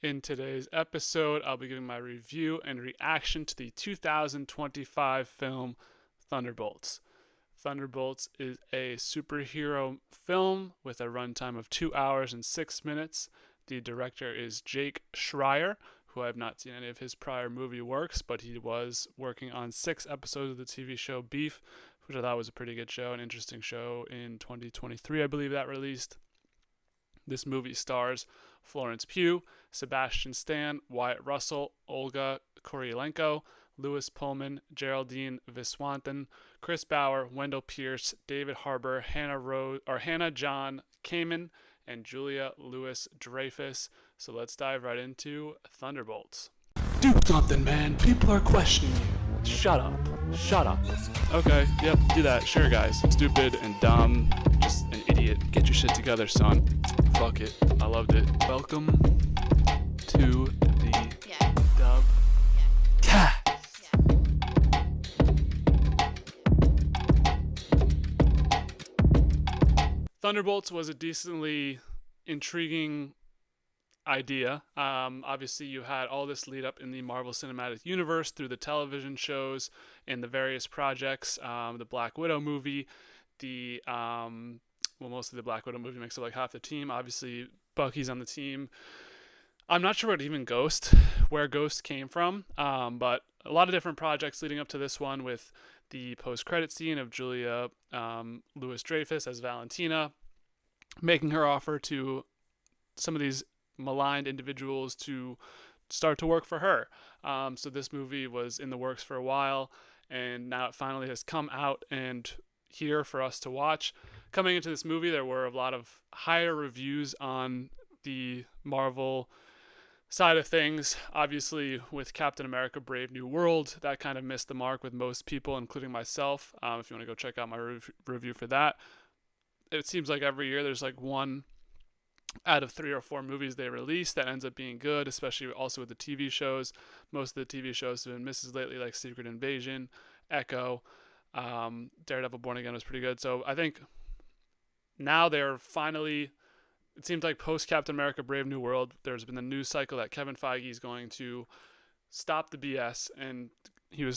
In today's episode, I'll be giving my review and reaction to the 2025 film Thunderbolts. Thunderbolts is a superhero film with a runtime of 2 hours and 6 minutes. The director is Jake Schreier, who I have not seen any of his prior movie works, but he was working on 6 episodes of the TV show Beef, which I thought was a pretty good show, an interesting show in 2023, I believe that released. This movie stars Florence Pugh, Sebastian Stan, Wyatt Russell, Olga Kurylenko, Louis Pullman, Geraldine Viswanathan, Chris Bauer, Wendell Pierce, David Harbour, Hannah John Kamen, and Julia Louis Dreyfus. So let's dive right into Thunderbolts. Do something, man. People are questioning you. Shut up. Shut up. Okay, yep, do that. Sure, guys. Stupid and dumb. Just an idiot. Get your shit together, son. Fuck it. I loved it. Welcome to the dub cast. Thunderbolts was a decently intriguing idea. Obviously, you had all this lead up in the Marvel Cinematic Universe through the television shows and the various projects. The Black Widow movie, mostly the Black Widow movie makes up like half the team. Obviously, Bucky's on the team. I'm not sure where Ghost came from, but a lot of different projects leading up to this one with the post-credit scene of Julia Louis Dreyfus as Valentina, making her offer to some of these maligned individuals to start to work for her. So this movie was in the works for a while, and now it finally has come out and here for us to watch. Coming into this movie, there were a lot of higher reviews on the Marvel side of things. Obviously, with Captain America Brave New World, that kind of missed the mark with most people, including myself. If you want to go check out my review for that, it seems like every year there's like one out of 3 or 4 movies they release that ends up being good, especially also with the TV shows. Most of the TV shows have been misses lately, like Secret Invasion, Echo, Daredevil Born Again was pretty good. So I think now they're finally, it seems like post Captain America Brave New World, there's been the news cycle that Kevin Feige is going to stop the BS, and he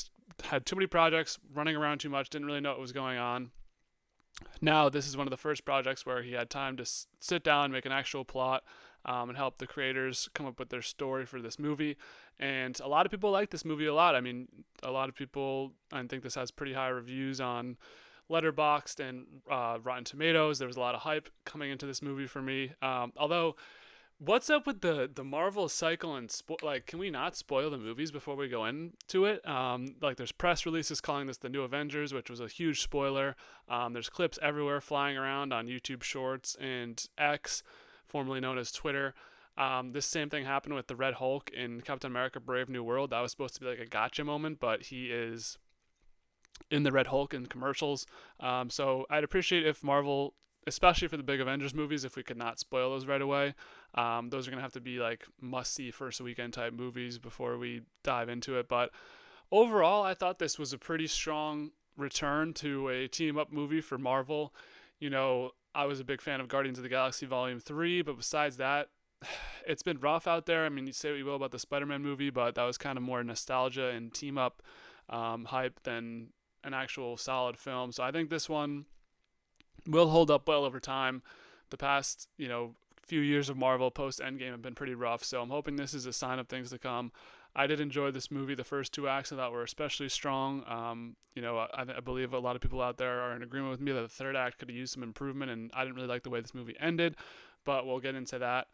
had too many projects, running around too much, didn't really know what was going on. Now this is one of the first projects where he had time to sit down, make an actual plot, and help the creators come up with their story for this movie. And a lot of people like this movie a lot. I mean, a lot of people, I think this has pretty high reviews on Letterboxd and Rotten Tomatoes. There was a lot of hype coming into this movie for me. Although, what's up with the Marvel cycle and can we not spoil the movies before we go into it? There's press releases calling this the new Avengers, which was a huge spoiler. There's clips everywhere flying around on YouTube Shorts and X, formerly known as Twitter. This same thing happened with the Red Hulk in Captain America Brave New World. That was supposed to be like a gotcha moment, but he is in the Red Hulk in commercials. So I'd appreciate if Marvel, especially for the big Avengers movies, if we could not spoil those right away. Those are going to have to be like must-see first weekend type movies before we dive into it. But overall, I thought this was a pretty strong return to a team-up movie for Marvel. You know, I was a big fan of Guardians of the Galaxy Volume 3, but besides that, it's been rough out there. I mean, you say what you will about the Spider-Man movie, but that was kind of more nostalgia and team-up hype than an actual solid film. So I think this one will hold up well over time. The past, few years of Marvel post Endgame have been pretty rough, so I'm hoping this is a sign of things to come. I did enjoy this movie. The first 2 acts I thought were especially strong. I believe a lot of people out there are in agreement with me that the third act could have used some improvement, and I didn't really like the way this movie ended, but we'll get into that.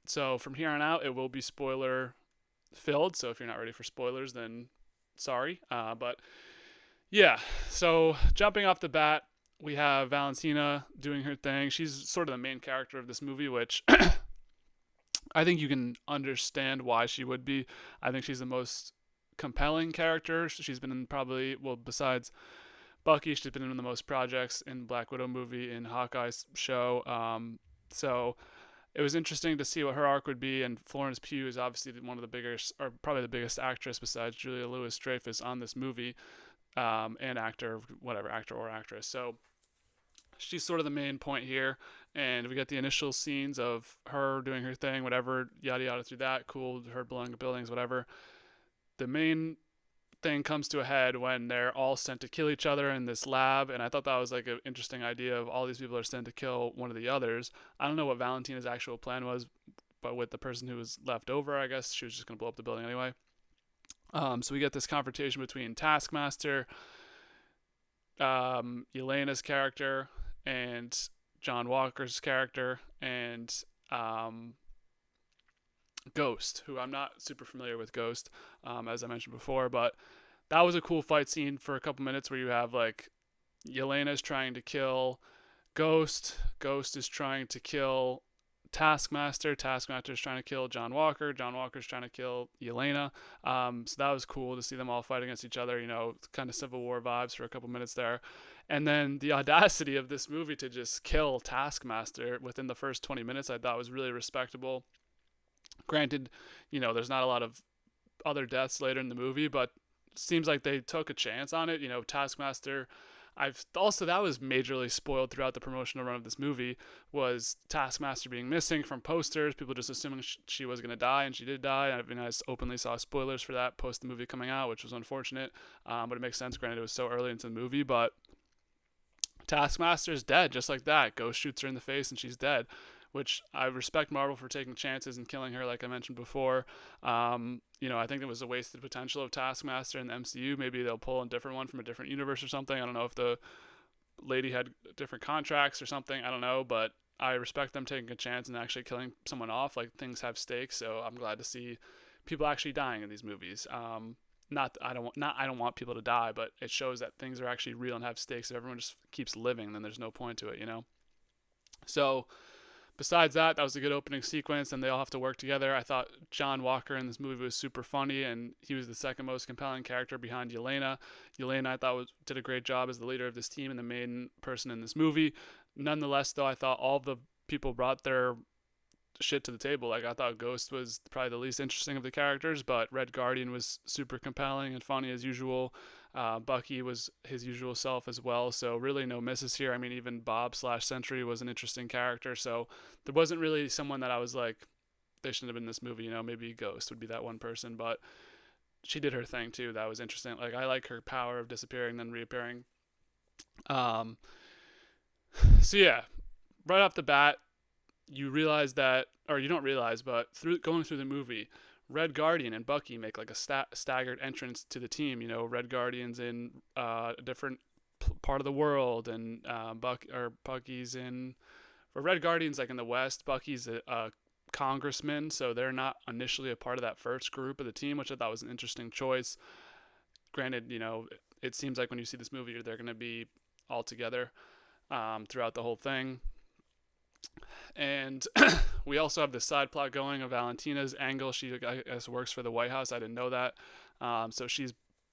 So from here on out, it will be spoiler filled, so if you're not ready for spoilers, then sorry. But yeah, so jumping off the bat, we have Valentina doing her thing. She's sort of the main character of this movie, which I think you can understand why she would be. I think she's the most compelling character. She's been in besides Bucky, she's been in the most projects, in Black Widow movie, in Hawkeye's show. So it was interesting to see what her arc would be, and Florence Pugh is obviously one of the biggest, or probably the biggest actress besides Julia Louis Dreyfus on this movie, and actor or actress. So she's sort of the main point here, and we get the initial scenes of her doing her thing, whatever, yada yada through that. Cool, her blowing up buildings, whatever. The main thing comes to a head when they're all sent to kill each other in this lab, and I thought that was like an interesting idea of all these people are sent to kill one of the others. I don't know what Valentina's actual plan was, but with the person who was left over, I guess she was just gonna blow up the building anyway. So we get this confrontation between Taskmaster, Elena's character, and John Walker's character, and um, Ghost, who I'm not super familiar with Ghost, as I mentioned before, but that was a cool fight scene for a couple minutes where you have like Yelena's trying to kill Ghost, Ghost is trying to kill Taskmaster, Taskmaster's trying to kill John Walker, John Walker's trying to kill Yelena. So that was cool to see them all fight against each other, kind of Civil War vibes for a couple minutes there. And then the audacity of this movie to just kill Taskmaster within the first 20 minutes I thought was really respectable. Granted, there's not a lot of other deaths later in the movie, but it seems like they took a chance on it. Taskmaster, I've also, that was majorly spoiled throughout the promotional run of this movie, was Taskmaster being missing from posters, people just assuming she was going to die, and she did die. I openly saw spoilers for that post the movie coming out, which was unfortunate, but it makes sense, granted it was so early into the movie. But Taskmaster's dead just like that. Ghost shoots her in the face and she's dead, which I respect Marvel for taking chances and killing her, like I mentioned before. I think it was a wasted potential of Taskmaster in the MCU. Maybe they'll pull a different one from a different universe or something. I don't know if the lady had different contracts or something. I don't know, but I respect them taking a chance and actually killing someone off. Like, things have stakes, so I'm glad to see people actually dying in these movies. I don't want people to die, but it shows that things are actually real and have stakes. If everyone just keeps living, then there's no point to it. So besides that was a good opening sequence, and they all have to work together. I thought John Walker in this movie was super funny, and he was the second most compelling character behind Yelena. Yelena, I thought, did a great job as the leader of this team and the main person in this movie. Nonetheless, though, I thought all of the people brought their shit to the table. Like, I thought Ghost was probably the least interesting of the characters, but Red Guardian was super compelling and funny as usual. Bucky was his usual self as well, so really no misses here. Even Bob/Sentry was an interesting character, so there wasn't really someone that I was like, they shouldn't have been in this movie. Maybe Ghost would be that one person, but she did her thing too. That was interesting. Like, I like her power of disappearing then reappearing. So yeah, right off the bat, you realize that, or you don't realize, but going through the movie, Red Guardian and Bucky make like a staggered entrance to the team. Red Guardian's in a different part of the world, and Bucky's in, or Red Guardian's like in the West. Bucky's a congressman, so they're not initially a part of that first group of the team, which I thought was an interesting choice. Granted, it seems like when you see this movie, they're going to be all together throughout the whole thing. And we also have this side plot going of Valentina's angle. She, I guess, works for the White House. I didn't know that. So she's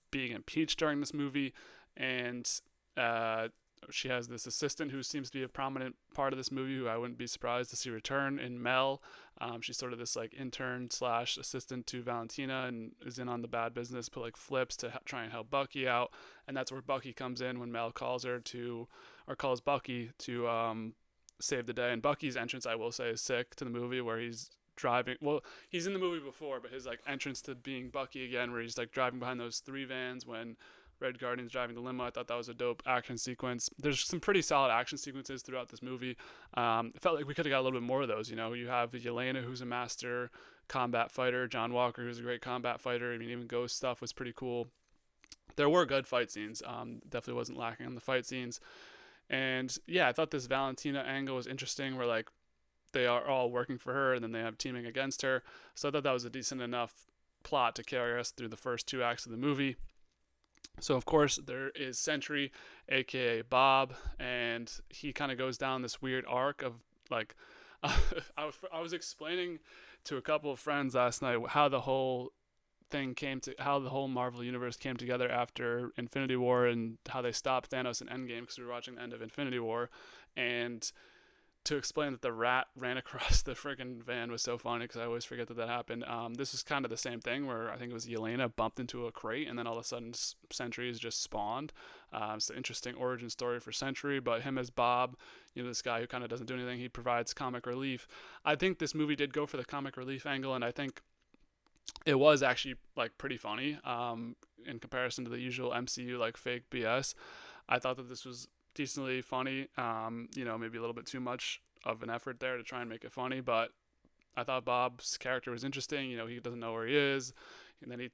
being impeached during this movie, and she has this assistant who seems to be a prominent part of this movie, who I wouldn't be surprised to see return in Mel. She's sort of this like intern/assistant to Valentina, and is in on the bad business, but like flips to try and help Bucky out. And that's where Bucky comes in when Mel calls Bucky to save the day. And Bucky's entrance, I will say, is sick to the movie, where he's driving. Well, he's in the movie before, but his like entrance to being Bucky again, where he's like driving behind those 3 vans when Red Guardian's driving the limo. I thought that was a dope action sequence. There's some pretty solid action sequences throughout this movie. It felt like we could have got a little bit more of those. You have Yelena, who's a master combat fighter, John Walker, who's a great combat fighter. Even Ghost stuff was pretty cool. There were good fight scenes. Definitely wasn't lacking on the fight scenes. And yeah, I thought this Valentina angle was interesting, where like they are all working for her and then they have teaming against her. So I thought that was a decent enough plot to carry us through the first 2 acts of the movie. So of course there is Sentry, aka Bob, and he kind of goes down this weird arc of like, I was explaining to a couple of friends last night how the whole Marvel universe came together after Infinity War, and how they stopped Thanos in Endgame, because we were watching the end of Infinity War. And to explain that the rat ran across the freaking van was so funny because I always forget that happened. This was kind of the same thing where I think it was Yelena bumped into a crate and then all of a sudden Sentries just spawned. It's an interesting origin story for Sentry, but him as Bob, this guy who kind of doesn't do anything, he provides comic relief. I think this movie did go for the comic relief angle, and I think it was actually like pretty funny in comparison to the usual MCU like fake BS. I thought that this was decently funny. Maybe a little bit too much of an effort there to try and make it funny, but I thought Bob's character was interesting. He doesn't know where he is, and then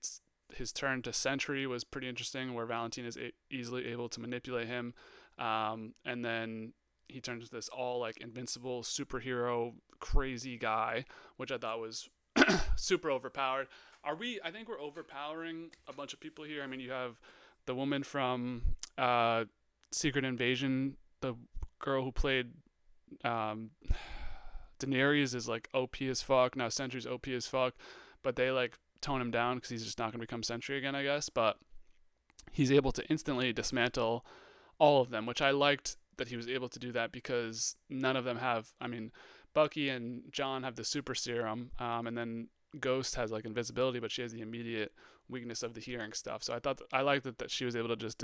his turn to Sentry was pretty interesting, where Valentine is easily able to manipulate him, and then he turns into this all like invincible superhero crazy guy, which I thought was super overpowered. I think we're overpowering a bunch of people here. I mean, you have the woman from Secret Invasion, the girl who played Daenerys is like OP as fuck. Now Sentry's OP as fuck, but they like tone him down because he's just not going to become Sentry again, I guess. But he's able to instantly dismantle all of them, which I liked that he was able to do that because none of them have. I mean, Bucky and John have the super serum, and then Ghost has like invisibility, but she has the immediate weakness of the hearing stuff. So I liked that she was able to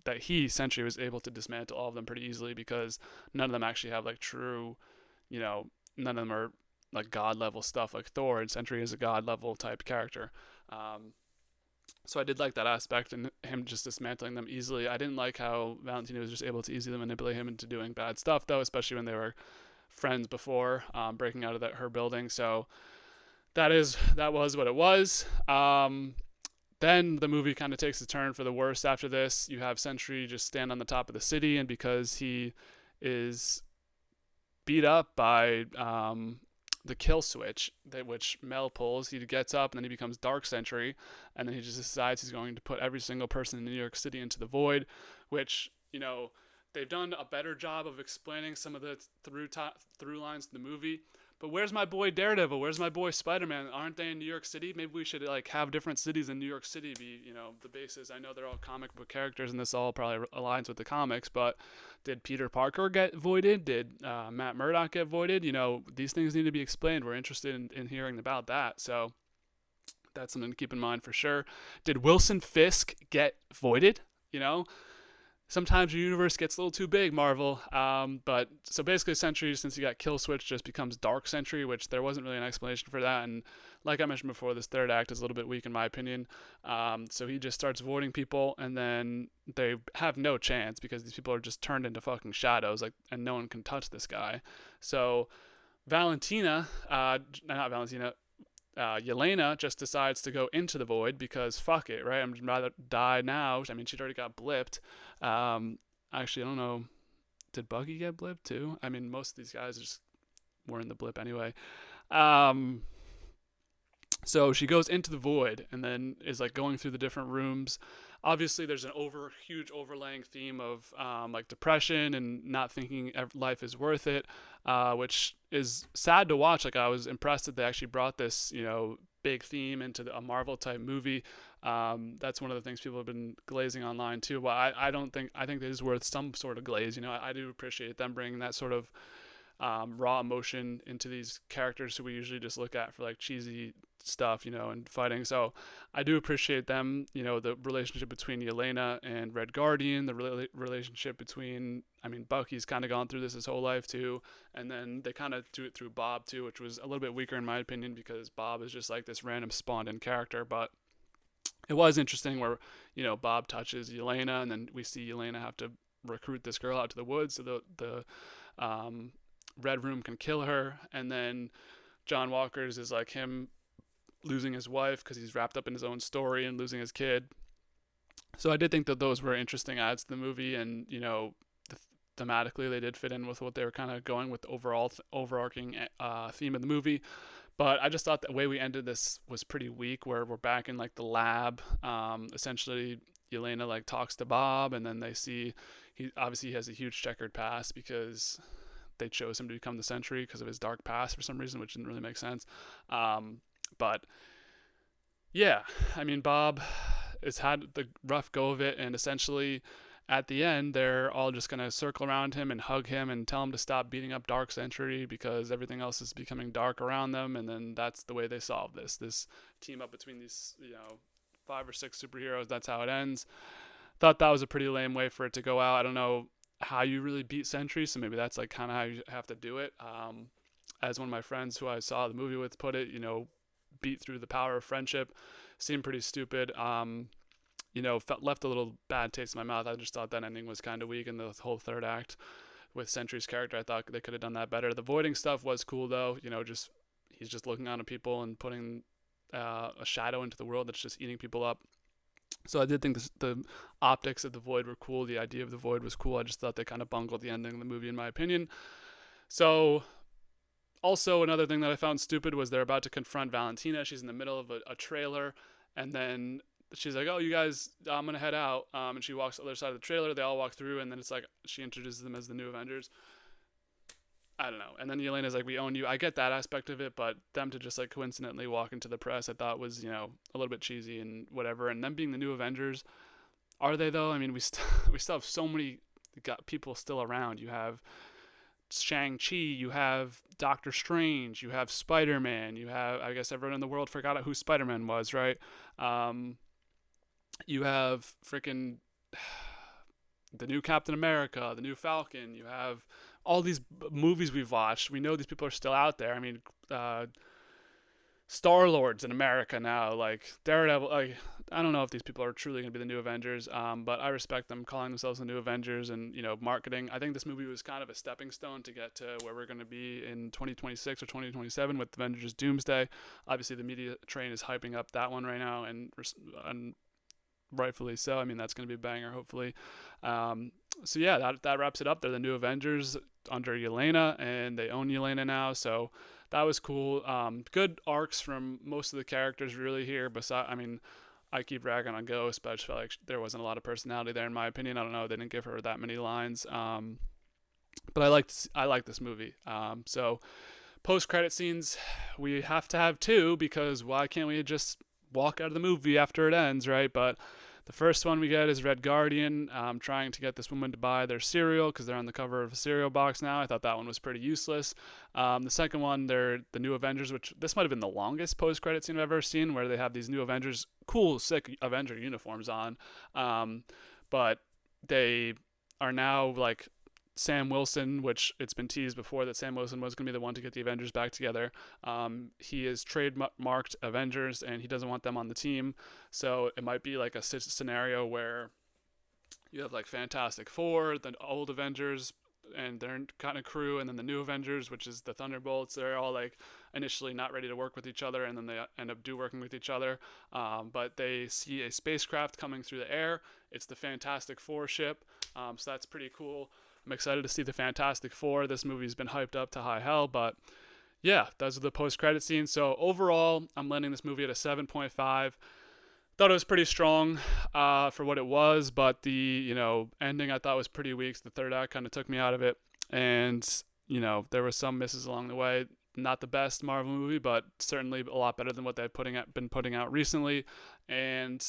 that he Sentry was able to dismantle all of them pretty easily because none of them actually have like true, none of them are like god level stuff like Thor, and Sentry is a god level type character. So I did like that aspect and him just dismantling them easily. I didn't like how Valentino was just able to easily manipulate him into doing bad stuff though, especially when they were friends before breaking out of her building. So that was what it was. Then the movie kind of takes a turn for the worse after this. You have Sentry just stand on the top of the city, and because he is beat up by the kill switch, which Mel pulls, he gets up and then he becomes Dark Sentry, and then he just decides he's going to put every single person in New York City into the void, which, they've done a better job of explaining some of the through lines in the movie. But where's my boy Daredevil? Where's my boy Spider-Man? Aren't they in New York City? Maybe we should like have different cities in New York City be, the basis. I know they're all comic book characters, and this all probably aligns with the comics. But did Peter Parker get voided? Did Matt Murdock get voided? These things need to be explained. We're interested in hearing about that. So that's something to keep in mind for sure. Did Wilson Fisk get voided? Sometimes your universe gets a little too big, Marvel. But so basically, Sentry, since he got kill switch, just becomes Dark Sentry, which there wasn't really an explanation for that. And like I mentioned before, this third act is a little bit weak in my opinion. So he just starts voiding people, and then they have no chance because these people are just turned into fucking shadows, and no one can touch this guy. So Yelena just decides to go into the void because fuck it, right? I'm rather die now. I mean, she'd already got blipped. Actually, I don't know. Did Bucky get blipped too? I mean, most of these guys just were in the blip anyway. So she goes into the void and then is like going through the different rooms. Obviously, there's an huge overlaying theme of like depression and not thinking life is worth it, which is sad to watch. Like I was impressed that they actually brought this, big theme into a Marvel type movie. That's one of the things people have been glazing online too. But I think it is worth some sort of glaze. I do appreciate them bringing that sort of raw emotion into these characters who we usually just look at for like cheesy stuff, and fighting. So I do appreciate them, the relationship between Yelena and Red Guardian, the relationship between, Bucky's kind of gone through this his whole life too, and then they kind of do it through Bob too, which was a little bit weaker in my opinion because Bob is just like this random spawned in character. But it was interesting where, Bob touches Yelena, and then we see Yelena have to recruit this girl out to the woods so the Red Room can kill her, and then John Walker's is like him losing his wife because he's wrapped up in his own story and losing his kid. So I did think that those were interesting adds to the movie, and thematically they did fit in with what they were kind of going with the overall overarching theme of the movie. But I just thought the way we ended this was pretty weak, where we're back in like the lab. Essentially, Yelena like talks to Bob, and then they see he obviously has a huge checkered past because they chose him to become the Sentry because of his dark past for some reason, which didn't really make sense. But yeah, Bob has had the rough go of it, and essentially at the end, they're all just going to circle around him and hug him and tell him to stop beating up Dark Sentry because everything else is becoming dark around them. And then that's the way they solve this team up between these, 5 or 6 superheroes. That's how it ends. Thought that was a pretty lame way for it to go out. I don't know how you really beat Sentry, so maybe that's like kind of how you have to do it. As one of my friends who I saw the movie with put it, beat through the power of friendship. Seemed pretty stupid. Left a little bad taste in my mouth. I just thought that ending was kind of weak in the whole third act with Sentry's character. I thought they could have done that better. The voiding stuff was cool though. Just he's just looking on at people and putting a shadow into the world that's just eating people up. So I did think the optics of the void were cool. The idea of the void was cool. I just thought they kind of bungled the ending of the movie in my opinion. So also another thing that I found stupid was they're about to confront Valentina. She's in the middle of a trailer, and then she's like, "Oh, you guys, I'm gonna head out." And she walks to the other side of the trailer. They all walk through, and then it's like she introduces them as the new Avengers. I don't know. And then Yelena's like, "We own you." I get that aspect of it, but them to just like coincidentally walk into the press, I thought was a little bit cheesy and whatever. And them being the new Avengers, are they though? I mean, we still have so many people still around. You have Shang-Chi, you have Doctor Strange, you have Spider-Man, you have, I guess everyone in the world forgot who Spider-Man was, right? You have freaking the new Captain America, the new Falcon, you have all these movies we've watched. We know these people are still out there. I mean, Star-Lord's in America now, like Daredevil. Like, I don't know if these people are truly going to be the new Avengers, but I respect them calling themselves the new Avengers and marketing. I think this movie was kind of a stepping stone to get to where we're going to be in 2026 or 2027 with Avengers Doomsday. Obviously, the media train is hyping up that one right now, and rightfully so. I mean, that's going to be a banger, hopefully. So yeah, that wraps it up. They're the new Avengers under Yelena, and they own Yelena now. So that was cool. Good arcs from most of the characters really here. Besides, I mean, I keep ragging on Ghost, but I just felt like there wasn't a lot of personality there in my opinion. I don't know. They didn't give her that many lines. But I liked this movie. So post-credit scenes, we have to have two because why can't we just walk out of the movie after it ends, right? But the first one we get is Red Guardian trying to get this woman to buy their cereal because they're on the cover of a cereal box now. I thought that one was pretty useless. The second one, they're the new Avengers, which this might have been the longest post-credit scene I've ever seen, where they have these new Avengers, cool, sick Avenger uniforms on, but they are now like Sam Wilson, which it's been teased before that Sam Wilson was going to be the one to get the Avengers back together. He is trademarked Avengers, and he doesn't want them on the team. So it might be like a scenario where you have like Fantastic Four, the old Avengers, and their kind of crew, and then the new Avengers, which is the Thunderbolts. They're all like initially not ready to work with each other, and then they end up working with each other. But they see a spacecraft coming through the air. It's the Fantastic Four ship. So that's pretty cool. I'm excited to see the Fantastic Four. This movie's been hyped up to high hell, but yeah, those are the post-credit scenes. So overall, I'm landing this movie at a 7.5. Thought it was pretty strong for what it was, but the ending I thought was pretty weak. The third act kind of took me out of it, and there were some misses along the way. Not the best Marvel movie, but certainly a lot better than what they've been putting out recently, and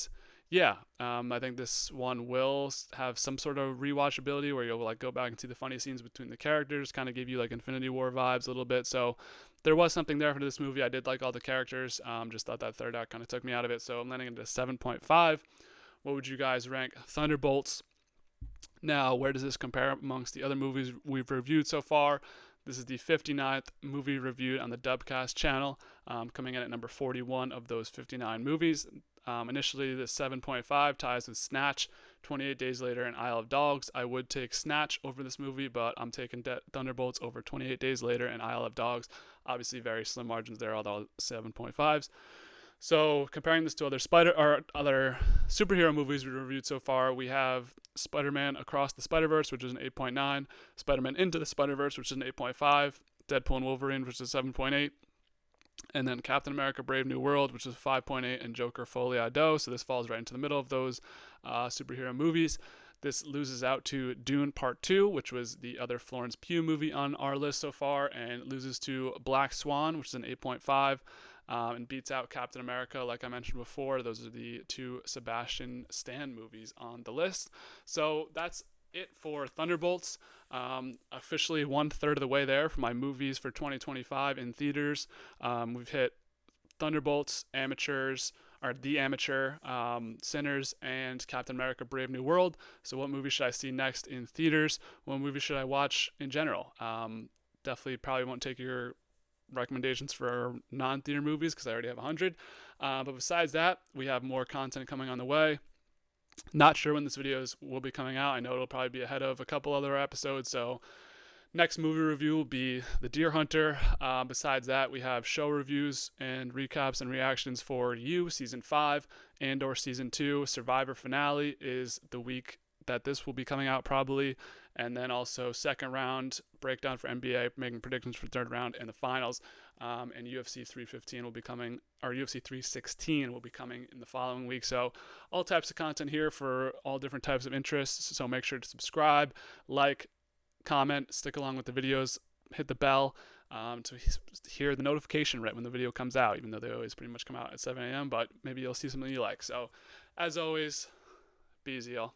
yeah, I think this one will have some sort of rewatchability where you'll like go back and see the funny scenes between the characters, kind of give you like Infinity War vibes a little bit. So there was something there for this movie. I did like all the characters. Just thought that third act kind of took me out of it. So I'm landing at a 7.5. What would you guys rank Thunderbolts? Now, where does this compare amongst the other movies we've reviewed so far? This is the 59th movie reviewed on the Dubcast channel, coming in at number 41 of those 59 movies. Initially, the 7.5 ties with Snatch, 28 Days Later, and Isle of Dogs. I would take Snatch over this movie, but I'm taking Thunderbolts over 28 Days Later and Isle of Dogs. Obviously, very slim margins there, although 7.5s. So, comparing this to other superhero movies we reviewed so far, we have Spider-Man Across the Spider-Verse, which is an 8.9, Spider-Man Into the Spider-Verse, which is an 8.5, Deadpool and Wolverine, which is 7.8, and then Captain America Brave New World, which is 5.8, and Joker Folie à Deux. So this falls right into the middle of those superhero movies. This loses out to Dune Part 2, which was the other Florence Pugh movie on our list so far, and loses to Black Swan, which is an 8.5. And beats out Captain America, like I mentioned before. Those are the two Sebastian Stan movies on the list. So that's it for Thunderbolts. Officially 1/3 of the way there for my movies for 2025 in theaters. We've hit Thunderbolts, Amateurs, or The Amateur, Sinners, and Captain America: Brave New World. So what movie should I see next in theaters? What movie should I watch in general? Definitely probably won't take your recommendations for non-theater movies because I already have 100. But besides that, we have more content coming on the way. Not sure when this video will be coming out. I know it'll probably be ahead of a couple other episodes. So next movie review will be The Deer Hunter. Besides that, we have show reviews and recaps and reactions for You, Season 5, and/or Season 2. Survivor finale is the week that this will be coming out probably. And then also second round breakdown for NBA, making predictions for third round and the finals. And UFC 315 will be coming, or UFC 316 will be coming in the following week. So all types of content here for all different types of interests. So make sure to subscribe, like, comment, stick along with the videos, hit the bell to hear the notification right when the video comes out, even though they always pretty much come out at 7 a.m. But maybe you'll see something you like. So as always, be easy, y'all.